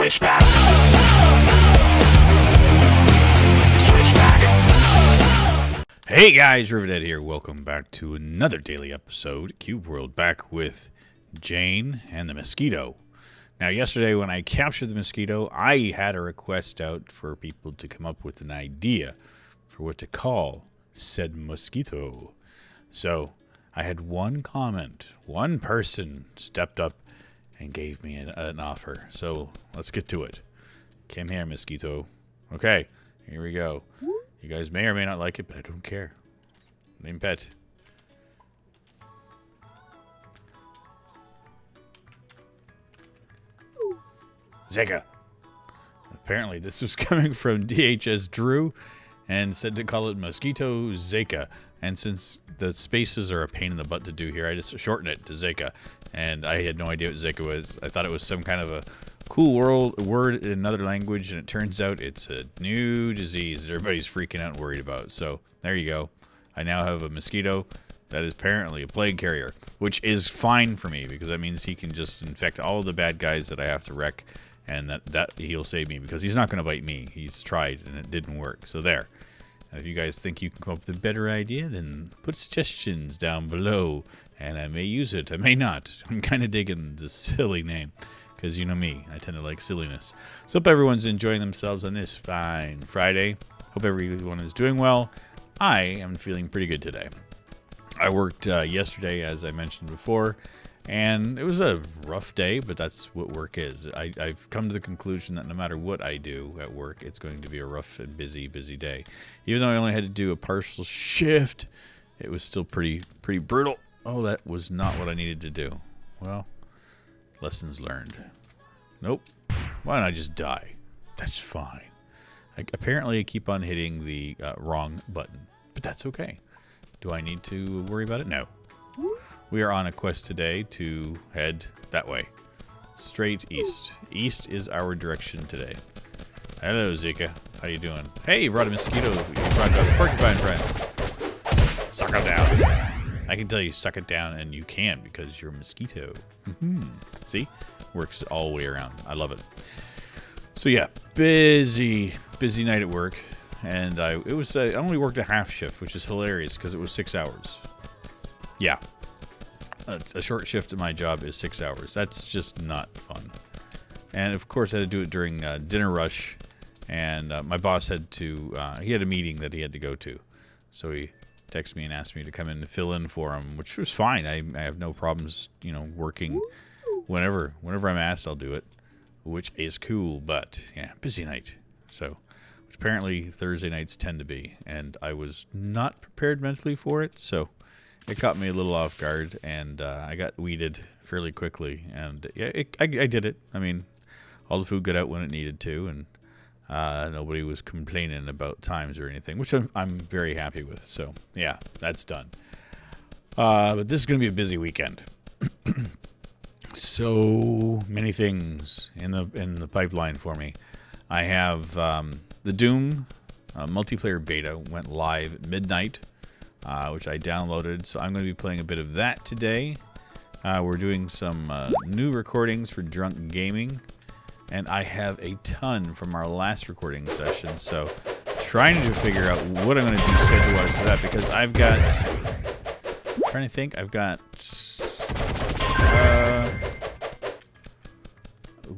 Switchback. Switchback. Hey guys, Rivet here. Welcome back to another daily episode. Cube World, back with Jane and the mosquito. Now, yesterday when I captured the mosquito, I had a request out for people to come up with an idea for what to call said mosquito. So I had one comment. One person stepped up and gave me an offer. So let's get to it. Come here, mosquito. Okay, here we go. You guys may or may not like it, but I don't care. Name pet. Zeka. Apparently this was coming from DHS Drew and said to call it Mosquito Zeka. And since the spaces are a pain in the butt to do here, I just shortened it to Zeka. And I had no idea what Zeka was. I thought it was some kind of a cool word in another language, and it turns out it's a new disease that everybody's freaking out and worried about. So there you go. I now have a mosquito that is apparently a plague carrier, which is fine for me because that means he can just infect all of the bad guys that I have to wreck, and that he'll save me because he's not going to bite me. He's tried and it didn't work. So there. If you guys think you can come up with a better idea, then put suggestions down below, and I may use it. I may not. I'm kind of digging the silly name. Because you know me, I tend to like silliness. So hope everyone's enjoying themselves on this fine Friday. Hope everyone is doing well. I am feeling pretty good today. I worked yesterday, as I mentioned before, and it was a rough day, but that's what work is. I've come to the conclusion that no matter what I do at work, it's going to be a rough and busy day. Even though I only had to do a partial shift, it was still pretty brutal. Oh, that was not what I needed to do. Well, lessons learned. Nope. Why don't I just die? That's fine. Apparently, I keep on hitting the wrong button. But that's okay. Do I need to worry about it? No. We are on a quest today to head that way. Straight east. East is our direction today. Hello, Zika. How you doing? Hey, you brought a mosquito. You brought a porcupine friends. Suck him down. I can tell you suck it down, and you can because you're a mosquito. See? Works all the way around. I love it. So yeah, busy night at work, and I only worked a half shift, which is hilarious because it was 6 hours. Yeah, a short shift at my job is 6 hours. That's just not fun. And of course, I had to do it during dinner rush, and my boss had to. He had a meeting that he had to go to, so he texted me and asked me to come in to fill in for him, which was fine. I have no problems, working whenever I'm asked, I'll do it, which is cool. But yeah, busy night. So, which apparently Thursday nights tend to be, and I was not prepared mentally for it, so it caught me a little off guard, and I got weeded fairly quickly. And yeah, I did it. I mean, all the food got out when it needed to, and nobody was complaining about times or anything, which I'm very happy with. So yeah, that's done. But this is going to be a busy weekend. So many things in the pipeline for me. I have the Doom multiplayer beta went live at midnight, which I downloaded. So I'm going to be playing a bit of that today. We're doing some new recordings for Drunk Gaming. And I have a ton from our last recording session, so trying to figure out what I'm going to do schedule-wise for that, because I've got, trying to think, I've got,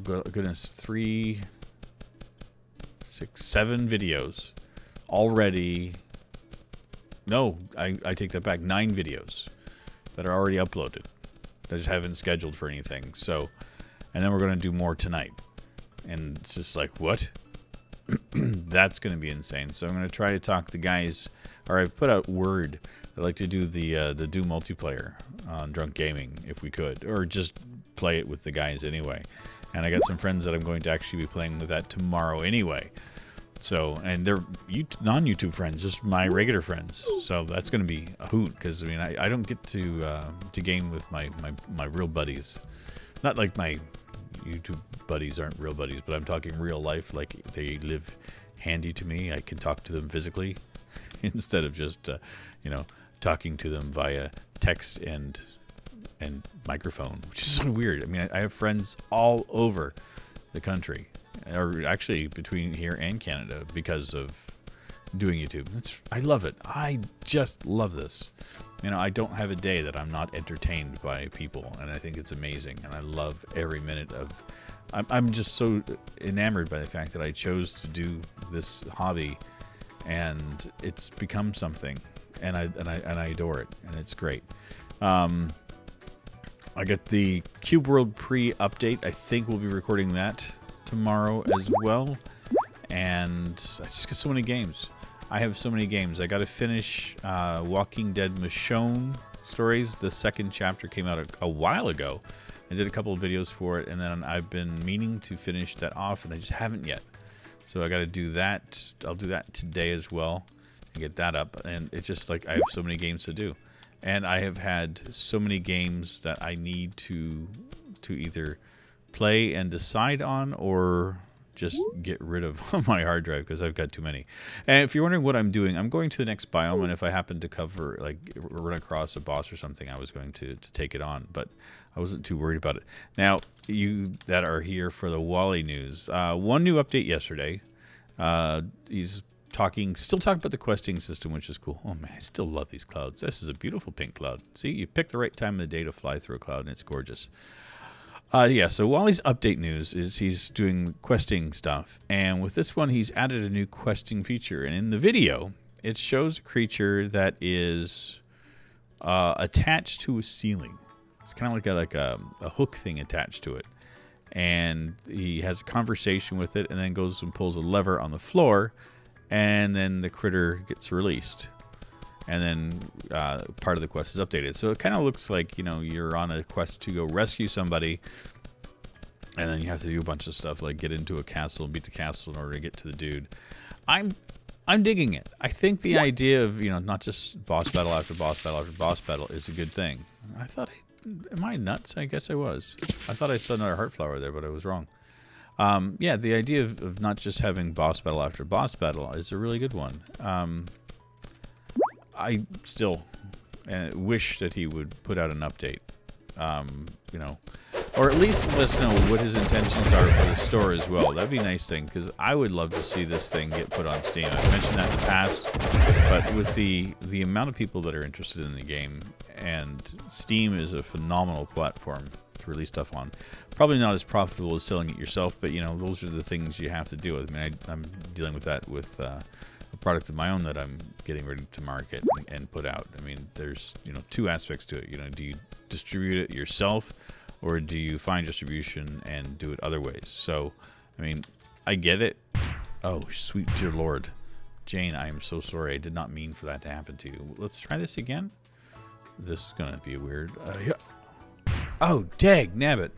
goodness, 3, 6, 7 videos already. No, I take that back, 9 videos that are already uploaded. I just haven't scheduled for anything, so, and then we're going to do more tonight. And it's just like, what? That's going to be insane. So I'm going to try to talk the guys, or I've put out word. I'd like to do the Doom multiplayer on Drunk Gaming if we could, or just play it with the guys anyway. And I got some friends that I'm going to actually be playing with that tomorrow anyway. So, and they're non-YouTube friends, just my regular friends. So that's going to be a hoot, because I mean, I don't get to game with my real buddies. Not like my YouTube buddies aren't real buddies, but I'm talking real life, like they live handy to me. I can talk to them physically instead of just talking to them via text and microphone, which is so weird. I mean, I have friends all over, the country, or actually between here and Canada, because of doing YouTube. I love it. I just love this. You know, I don't have a day that I'm not entertained by people, and I think it's amazing, and I love every minute of. I'm just so enamored by the fact that I chose to do this hobby, and it's become something, and I adore it, and it's great. I got the Cube World pre-update. I think we'll be recording that tomorrow as well, and I just got so many games. I have so many games. I got to finish Walking Dead Michonne stories. The second chapter came out a while ago. I did a couple of videos for it, and then I've been meaning to finish that off, and I just haven't yet. So I got to do that. I'll do that today as well and get that up. And it's just like I have so many games to do, and I have had so many games that I need to either play and decide on, or just get rid of on my hard drive because I've got too many. And if you're wondering what I'm doing, I'm going to the next biome, and if I happen to cover, like, run across a boss or something, I was going to take it on, but I wasn't too worried about it. Now, you that are here for the Wally news, one new update yesterday. He's still talking about the questing system, which is cool. Oh man, I still love these clouds. This is a beautiful pink cloud. See, you pick the right time of the day to fly through a cloud, and it's gorgeous. Yeah, so Wally's update news is he's doing questing stuff, and with this one he's added a new questing feature, and in the video it shows a creature that is attached to a ceiling. It's kind of like a hook thing attached to it, and he has a conversation with it, and then goes and pulls a lever on the floor, and then the critter gets released. And then part of the quest is updated. So it kind of looks like, you know, you're on a quest to go rescue somebody, and then you have to do a bunch of stuff like get into a castle and beat the castle in order to get to the dude. I'm digging it. I think the idea of, you know, not just boss battle after boss battle after boss battle is a good thing. I thought, am I nuts? I guess I was. I thought I saw another heart flower there, but I was wrong. Yeah, the idea of not just having boss battle after boss battle is a really good one. I still wish that he would put out an update, you know, or at least let us know what his intentions are for the store as well. That'd be a nice thing, because I would love to see this thing get put on Steam. I've mentioned that in the past, but with the amount of people that are interested in the game, and Steam is a phenomenal platform to release stuff on. Probably not as profitable as selling it yourself, but, you know, those are the things you have to deal with. I mean, I'm dealing with that with a product of my own that I'm getting ready to market and put out. I mean, there's, you know, two aspects to it. You know, do you distribute it yourself, or do you find distribution and do it other ways? So, I mean, I get it. Oh, sweet dear Lord. Jane, I am so sorry. I did not mean for that to happen to you. Let's try this again. This is going to be weird. Yeah. Oh, dag nabbit.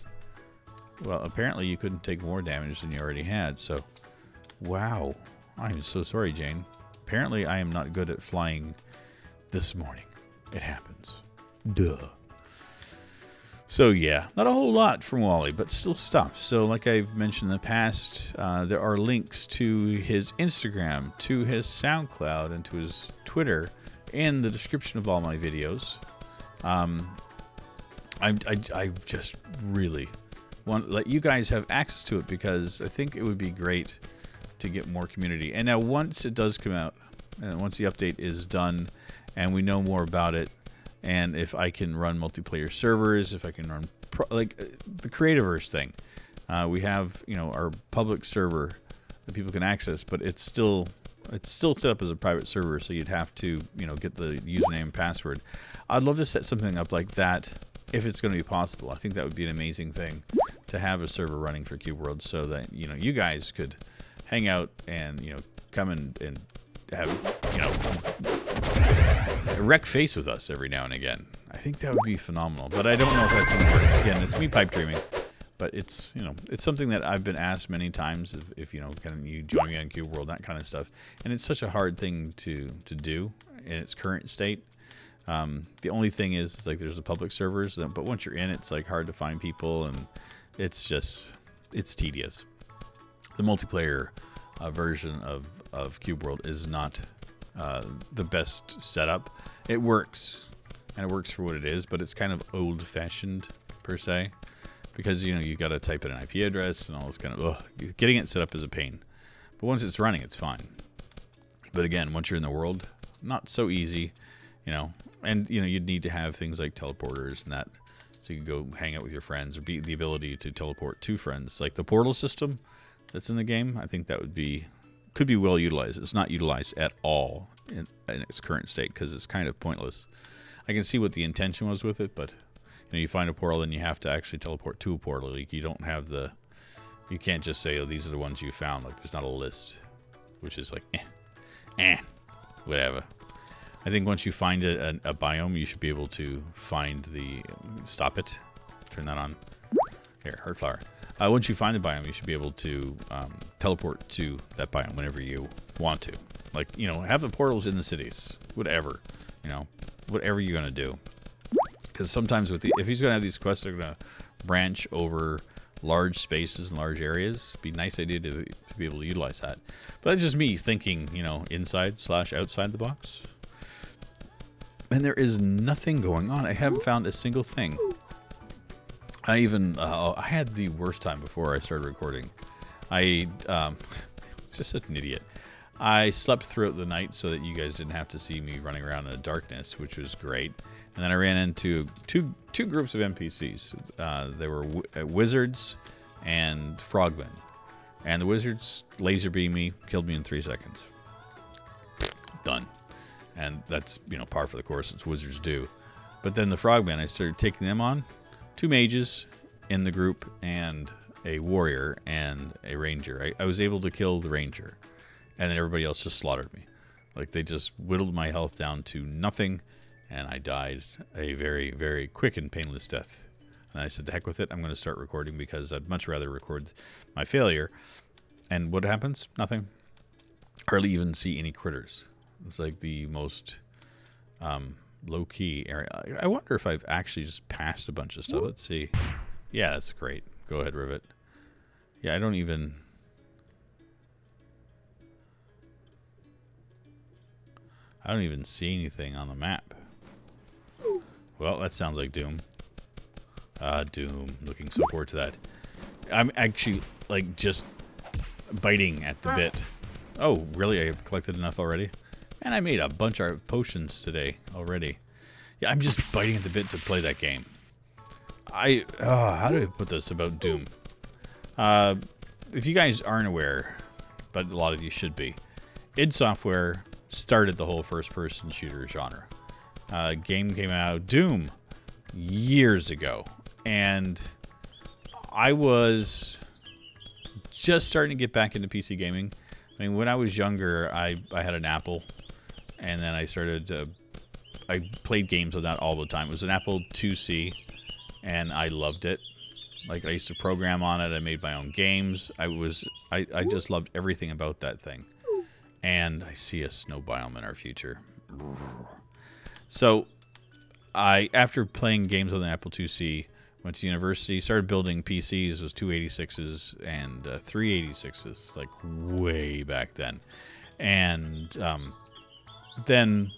Well, apparently you couldn't take more damage than you already had, so... Wow. I'm so sorry, Jane. Apparently I am not good at flying this morning. It happens. Duh. So yeah, not a whole lot from Wally, but still stuff. So like I've mentioned in the past, there are links to his Instagram, to his SoundCloud, and to his Twitter in the description of all my videos. I just really want to let you guys have access to it, because I think it would be great to get more community. And now once it does come out, and once the update is done and we know more about it, and if I can run multiplayer servers, if I can run like the Creativerse thing, we have, you know, our public server that people can access, but it's still set up as a private server, so you'd have to, you know, get the username and password. I'd love to set something up like that if it's going to be possible. I think that would be an amazing thing to have a server running for Cube World, so that, you know, you guys could hang out and, you know, come and have, you know, wreck face with us every now and again. I think that would be phenomenal, but I don't know if that's in the works. Again, it's me pipe dreaming, but it's, you know, it's something that I've been asked many times if you know, can you join me on Cube World, that kind of stuff. And it's such a hard thing to do in its current state. The only thing is, like, there's the public servers, but once you're in, it's like hard to find people, and it's tedious. The multiplayer version of Cube World is not the best setup. It works, and it works for what it is, but it's kind of old-fashioned per se. because you got to type in an IP address and all this kind of getting it set up is a pain. But once it's running, it's fine. But again, once you're in the world, not so easy, And you'd need to have things like teleporters and that, so you can go hang out with your friends, or the ability to teleport to friends, like the portal system that's in the game. I think that could be well utilized. It's not utilized at all in its current state because it's kind of pointless. I can see what the intention was with it, but you find a portal and you have to actually teleport to a portal. Like, you can't just say, oh, these are the ones you found. Like, there's not a list, which is like, whatever. I think once you find a biome, you should be able to find stop it, turn that on. Here, heart flower. Once you find the biome, you should be able to teleport to that biome whenever you want to. Like, have the portals in the cities, whatever, whatever you're going to do. Because sometimes if he's going to have these quests, they're going to branch over large spaces and large areas. It'd be a nice idea to be able to utilize that. But that's just me thinking, inside/outside the box. And there is nothing going on. I haven't found a single thing. I had the worst time before I started recording. It's just such an idiot. I slept throughout the night so that you guys didn't have to see me running around in the darkness, which was great. And then I ran into two groups of NPCs. They were wizards and frogmen. And the wizards laser beamed me, killed me in 3 seconds. Done. And that's, par for the course. It's wizards do. But then the frogmen, I started taking them on. 2 mages in the group and a warrior and a ranger. I was able to kill the ranger. And then everybody else just slaughtered me. Like, they just whittled my health down to nothing. And I died a very, very quick and painless death. And I said, the heck with it. I'm going to start recording because I'd much rather record my failure. And what happens? Nothing. Hardly even see any critters. It's like the most low-key area. I wonder if I've actually just passed a bunch of stuff. Let's see. Yeah, that's great. Go ahead, Rivet. Yeah, I don't even see anything on the map. Well, that sounds like Doom. Doom. Looking so forward to that. I'm actually, just biting at the bit. Oh, really? I collected enough already? And I made a bunch of potions today already. Yeah, I'm just biting at the bit to play that game. How do I put this about Doom? If you guys aren't aware, but a lot of you should be, id Software started the whole first-person shooter genre. Game came out, Doom, years ago. And I was just starting to get back into PC gaming. I mean, when I was younger, I had an Apple. And then I played games on that all the time. It was an Apple IIc, and I loved it. Like, I used to program on it. I made my own games. I just loved everything about that thing. And I see a snow biome in our future. So, after playing games on the Apple IIc, went to university, started building PCs. It was 286s and 386s, like way back then. And then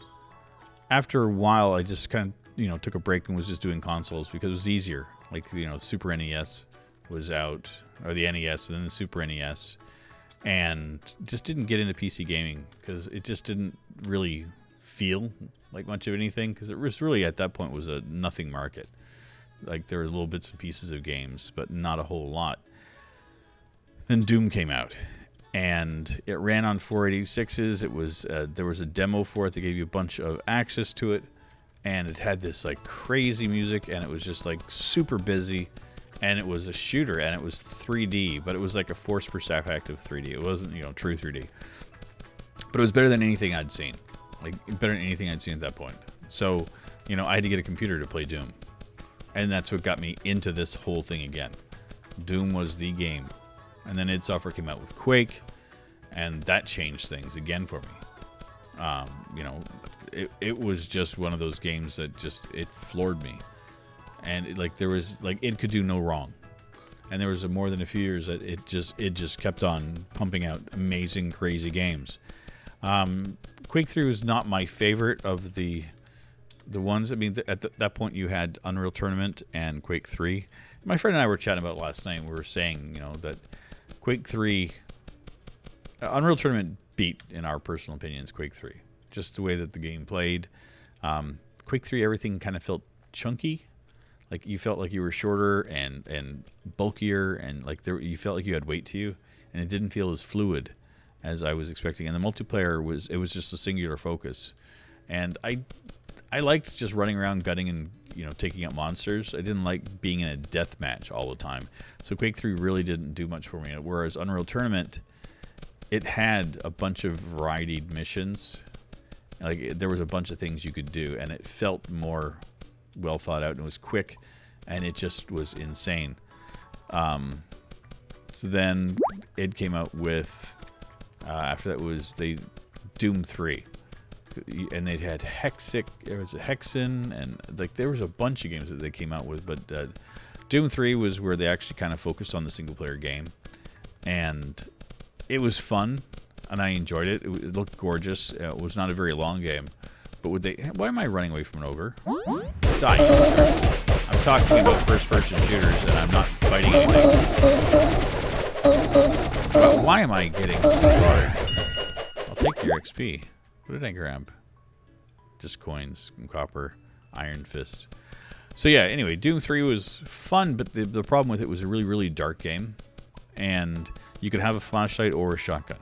after a while, I just kind of, took a break and was just doing consoles because it was easier. Like, Super NES was out, or the NES, and then the Super NES. And just didn't get into PC gaming because it just didn't really feel like much of anything, because it was really, at that point, was a nothing market. Like, there were little bits and pieces of games, but not a whole lot. Then Doom came out, and it ran on 486s. It was there was a demo for it that gave you a bunch of access to it, and it had this like crazy music, and it was just like super busy, and it was a shooter, and it was 3D, but it was like a forced perspective 3D. It wasn't true 3D, but it was better than anything I'd seen. Like, better than anything I'd seen at that point. So, I had to get a computer to play Doom. And that's what got me into this whole thing again. Doom was the game. And then id Software came out with Quake, and that changed things again for me. It was just one of those games that it floored me. And it could do no wrong. And there was more than a few years that it just kept on pumping out amazing, crazy games. Quake 3 was not my favorite of the ones. I mean, at that point you had Unreal Tournament and Quake 3. my friend and I were chatting about last night. We were saying, you know, that Quake 3, Unreal Tournament beat, in our personal opinions, Quake 3. Just the way that the game played. Quake 3, everything kind of felt chunky. Like you felt like you were shorter and bulkier, and like you felt like you had weight to you, and it didn't feel as fluid as I was expecting. And the multiplayer was just a singular focus. And I liked just running around gutting and, you know, taking out monsters. I didn't like being in a death match all the time. So Quake 3 really didn't do much for me. Whereas Unreal Tournament, it had a bunch of varied missions. Like there was a bunch of things you could do, and it felt more well thought out, and it was quick, and it just was insane. So then it came out with after that was Doom 3, and they had there was a Hexen, and like there was a bunch of games that they came out with, but Doom 3 was where they actually kind of focused on the single player game, and it was fun, and I enjoyed it. It looked gorgeous. It was not a very long game. But would they... Why am I running away from an ogre? Die. I'm talking about first-person shooters, and I'm not fighting anything. But why am I getting slaughtered? I'll take your XP. What did I grab? Just coins, copper, iron fist. So yeah, anyway, Doom 3 was fun, but the problem with it was a really, really dark game. And you could have a flashlight or a shotgun.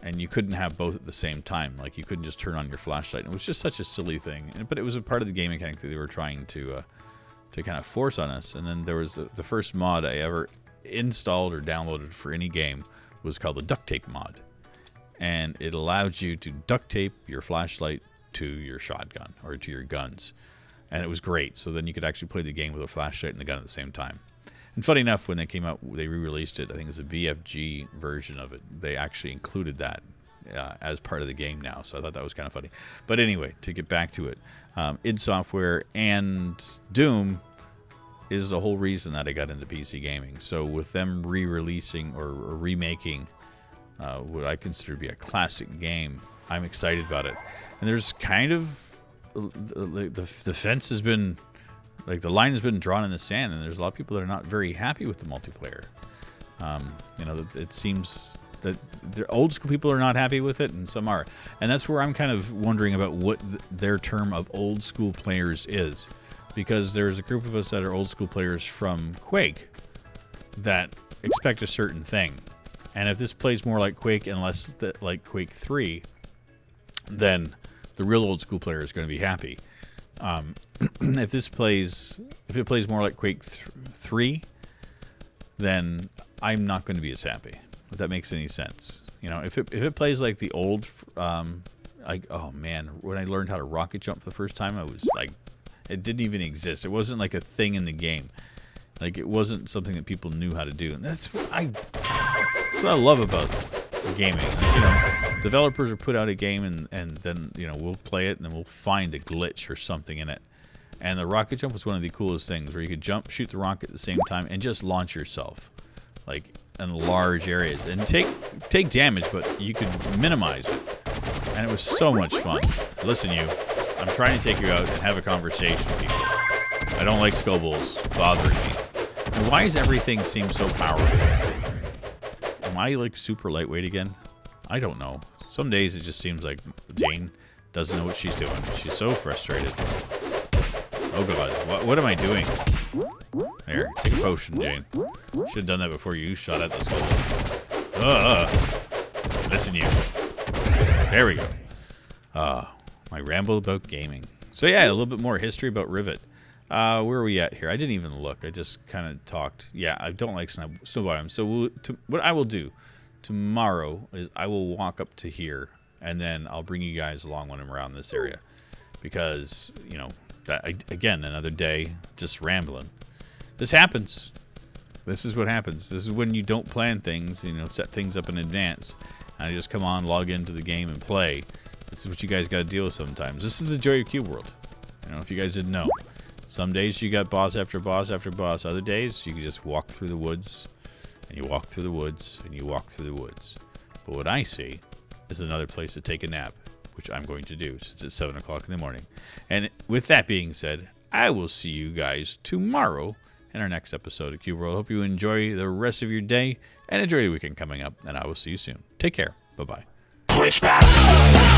And you couldn't have both at the same time. Like, you couldn't just turn on your flashlight. It was just such a silly thing. But it was a part of the game mechanic that they were trying to kind of force on us. And then there was the first mod I ever installed or downloaded for any game was called the duct tape mod. And it allowed you to duct tape your flashlight to your shotgun or to your guns. And it was great. So then you could actually play the game with a flashlight and the gun at the same time. And funny enough, when they came out, they re-released it. I think it was a VFG version of it. They actually included that as part of the game now. So I thought that was kind of funny. But anyway, to get back to it, id Software and Doom is the whole reason that I got into PC gaming. So with them re-releasing or remaking what I consider to be a classic game, I'm excited about it. And there's kind of the fence has been... Like, the line has been drawn in the sand, and there's a lot of people that are not very happy with the multiplayer. You know, it seems that the old school people are not happy with it, and some are. And that's where I'm kind of wondering about what their term of old school players is. Because there's a group of us that are old school players from Quake that expect a certain thing. And if this plays more like Quake and less like Quake 3, then the real old school player is going to be happy. If it plays more like Quake 3, then I'm not going to be as happy. If that makes any sense, you know, if it plays like the old, like, oh man, when I learned how to rocket jump the first time, I was like, it didn't even exist. It wasn't like a thing in the game. Like, it wasn't something that people knew how to do, and that's what I love about gaming. Like, you know, developers will put out a game and then, you know, we'll play it and then we'll find a glitch or something in it. And the rocket jump was one of the coolest things, where you could jump, shoot the rocket at the same time, and just launch yourself, like, in large areas, and take damage, but you could minimize it. And it was so much fun. Listen, I'm trying to take you out and have a conversation with you. I don't like skullballs bothering me. And why does everything seem so powerful? Am I like super lightweight again? I don't know. Some days it just seems like Jane doesn't know what she's doing. She's so frustrated. Oh god, what am I doing? Here, take a potion, Jane. Should have done that before you shot at the skull. Listen, you. There we go. My ramble about gaming. So yeah, a little bit more history about Rivet. Where are we at here? I didn't even look. I just kind of talked. Yeah, I don't like snow bottoms. So what I will do tomorrow is I will walk up to here, and then I'll bring you guys along when I'm around this area. Because, you know, again, another day just rambling. This happens. This is what happens. This is when you don't plan things, you know, set things up in advance. And I just come on, log into the game, and play. This is what you guys got to deal with sometimes. This is the joy of Cube World. You know, if you guys didn't know. Some days you got boss after boss after boss. Other days you can just walk through the woods, and you walk through the woods, and you walk through the woods. But what I see is another place to take a nap, which I'm going to do since it's 7 o'clock in the morning. And with that being said, I will see you guys tomorrow in our next episode of Cube World. Hope you enjoy the rest of your day and enjoy the weekend coming up, and I will see you soon. Take care. Bye-bye. Switchback.